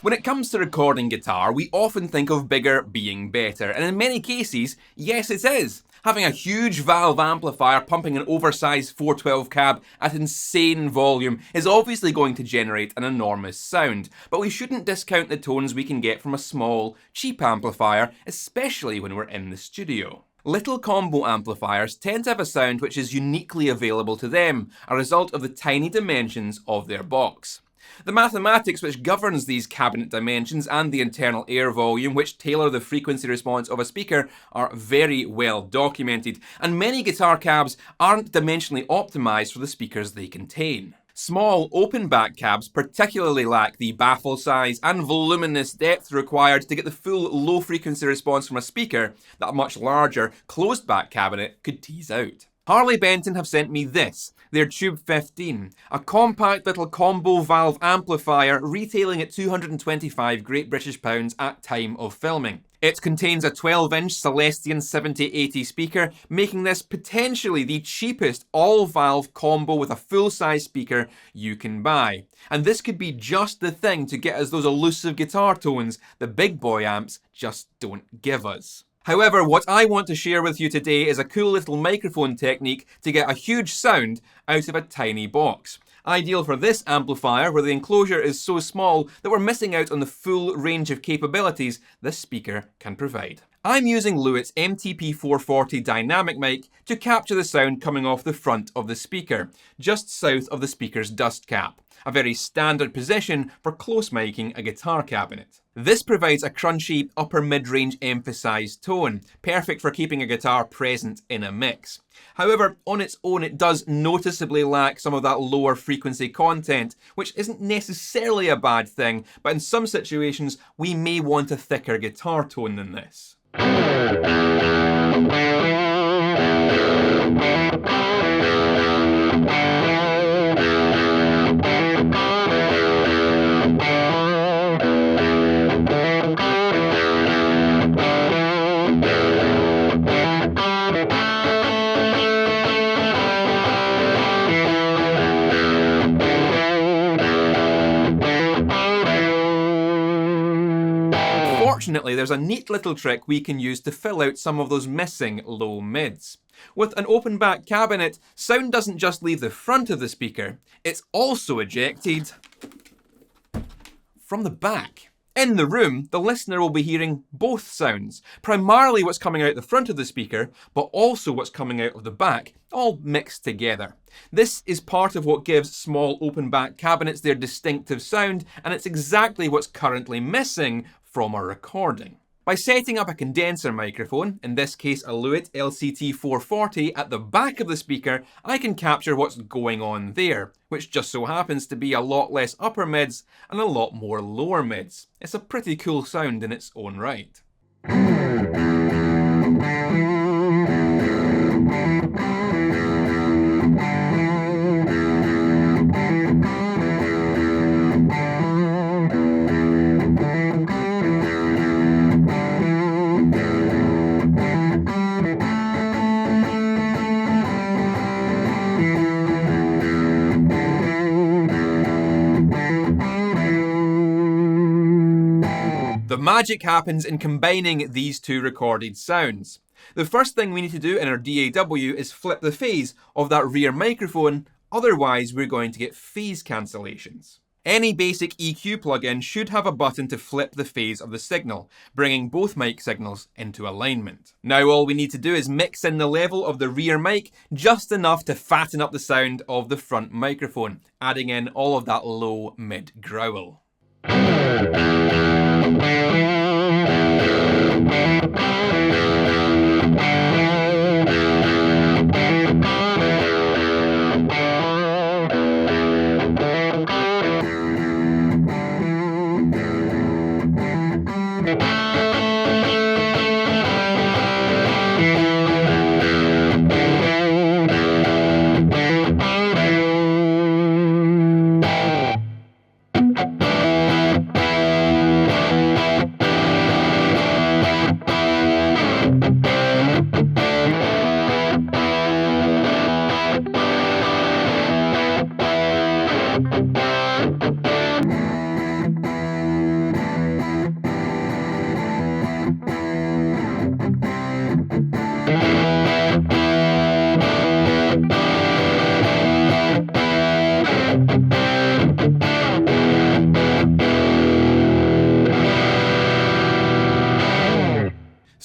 When it comes to recording guitar, we often think of bigger being better, and in many cases, yes it is. Having a huge valve amplifier pumping an oversized 412 cab at insane volume is obviously going to generate an enormous sound, but we shouldn't discount the tones we can get from a small, cheap amplifier, especially when we're in the studio. Little combo amplifiers tend to have a sound which is uniquely available to them, a result of the tiny dimensions of their box. The mathematics which governs these cabinet dimensions and the internal air volume which tailor the frequency response of a speaker are very well documented, and many guitar cabs aren't dimensionally optimised for the speakers they contain. Small, open back cabs particularly lack the baffle size and voluminous depth required to get the full low frequency response from a speaker that a much larger, closed back cabinet could tease out. Harley Benton have sent me this, their Tube 15, a compact little combo valve amplifier retailing at 225 Great British pounds at time of filming. It contains a 12-inch Celestion 7080 speaker, making this potentially the cheapest all-valve combo with a full-size speaker you can buy. And this could be just the thing to get us those elusive guitar tones the big boy amps just don't give us. However, what I want to share with you today is a cool little microphone technique to get a huge sound out of a tiny box. Ideal for this amplifier where the enclosure is so small that we're missing out on the full range of capabilities this speaker can provide. I'm using Lewitt's MTP440 dynamic mic to capture the sound coming off the front of the speaker, just south of the speaker's dust cap, a very standard position for close miking a guitar cabinet. This provides a crunchy, upper mid-range emphasised tone, perfect for keeping a guitar present in a mix. However, on its own it does noticeably lack some of that lower frequency content, which isn't necessarily a bad thing, but in some situations we may want a thicker guitar tone than this. Fortunately, there's a neat little trick we can use to fill out some of those missing low mids. With an open back cabinet, sound doesn't just leave the front of the speaker, it's also ejected from the back. In the room, the listener will be hearing both sounds, primarily what's coming out the front of the speaker, but also what's coming out of the back, all mixed together. This is part of what gives small open back cabinets their distinctive sound, and it's exactly what's currently missing from our recording. By setting up a condenser microphone, in this case a Lewitt LCT440, at the back of the speaker, I can capture what's going on there, which just so happens to be a lot less upper mids and a lot more lower mids. It's a pretty cool sound in its own right. The magic happens in combining these two recorded sounds. The first thing we need to do in our DAW is flip the phase of that rear microphone, otherwise we're going to get phase cancellations. Any basic EQ plugin should have a button to flip the phase of the signal, bringing both mic signals into alignment. Now all we need to do is mix in the level of the rear mic just enough to fatten up the sound of the front microphone, adding in all of that low mid growl.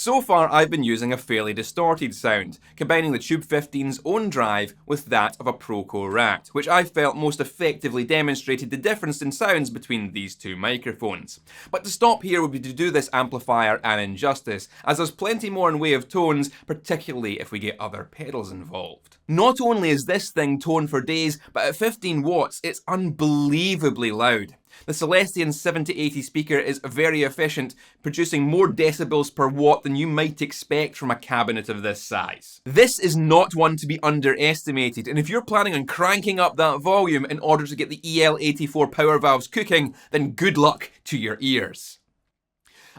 So far, I've been using a fairly distorted sound, combining the Tube 15's own drive with that of a Proco Rat, which I felt most effectively demonstrated the difference in sounds between these two microphones. But to stop here would be to do this amplifier an injustice, as there's plenty more in way of tones, particularly if we get other pedals involved. Not only is this thing tone for days, but at 15 watts, it's unbelievably loud. The Celestion 7080 speaker is very efficient, producing more decibels per watt than you might expect from a cabinet of this size. This is not one to be underestimated, and if you're planning on cranking up that volume in order to get the EL84 power valves cooking, then good luck to your ears.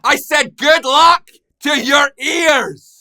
I said good luck to your ears!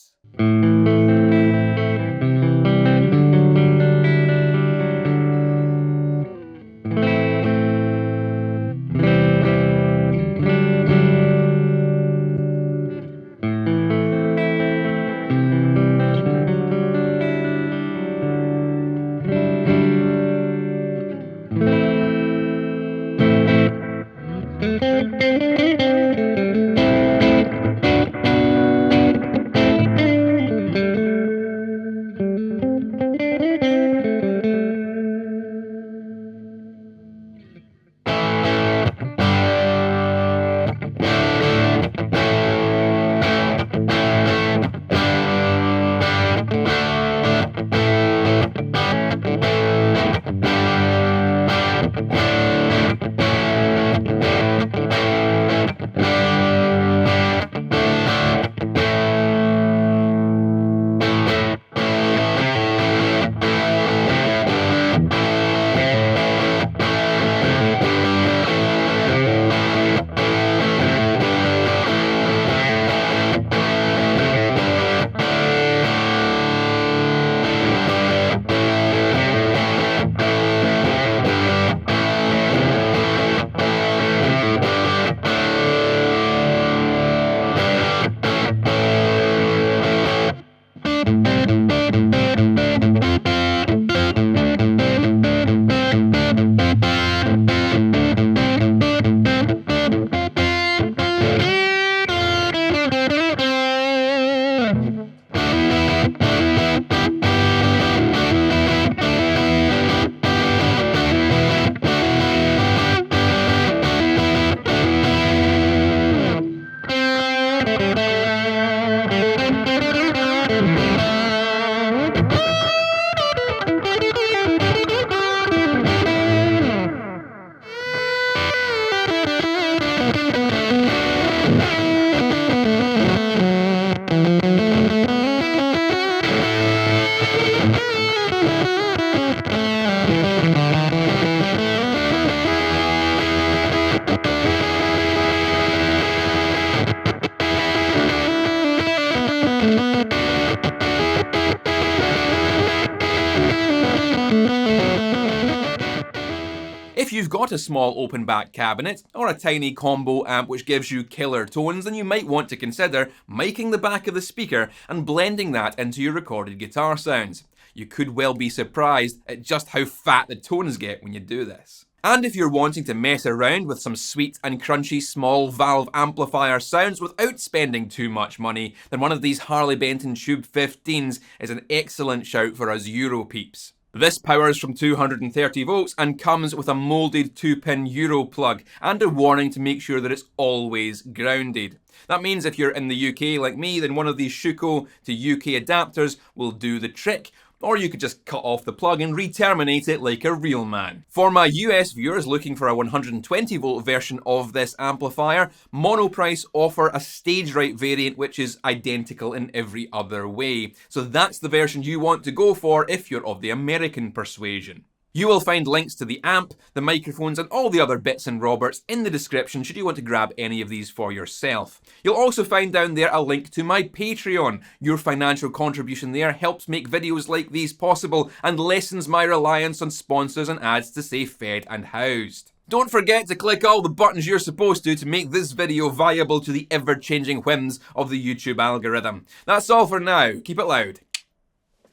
If you've got a small open back cabinet, or a tiny combo amp which gives you killer tones, then you might want to consider miking the back of the speaker and blending that into your recorded guitar sounds. You could well be surprised at just how fat the tones get when you do this. And if you're wanting to mess around with some sweet and crunchy small valve amplifier sounds without spending too much money, then one of these Harley Benton Tube 15s is an excellent shout for us Euro peeps. This powers from 230 volts and comes with a moulded 2-pin Euro plug and a warning to make sure that it's always grounded. That means if you're in the UK like me, then one of these Schuko to UK adapters will do the trick, or you could just cut off the plug and re-terminate it like a real man. For my US viewers looking for a 120 volt version of this amplifier, Monoprice offer a stage right variant which is identical in every other way. So that's the version you want to go for if you're of the American persuasion. You will find links to the amp, the microphones and all the other bits and roberts in the description should you want to grab any of these for yourself. You'll also find down there a link to my Patreon. Your financial contribution there helps make videos like these possible and lessens my reliance on sponsors and ads to stay fed and housed. Don't forget to click all the buttons you're supposed to make this video viable to the ever-changing whims of the YouTube algorithm. That's all for now. Keep it loud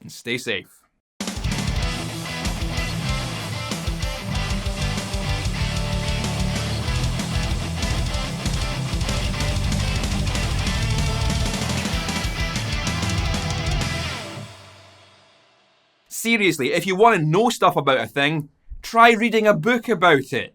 and stay safe. Seriously, if you want to know stuff about a thing, try reading a book about it.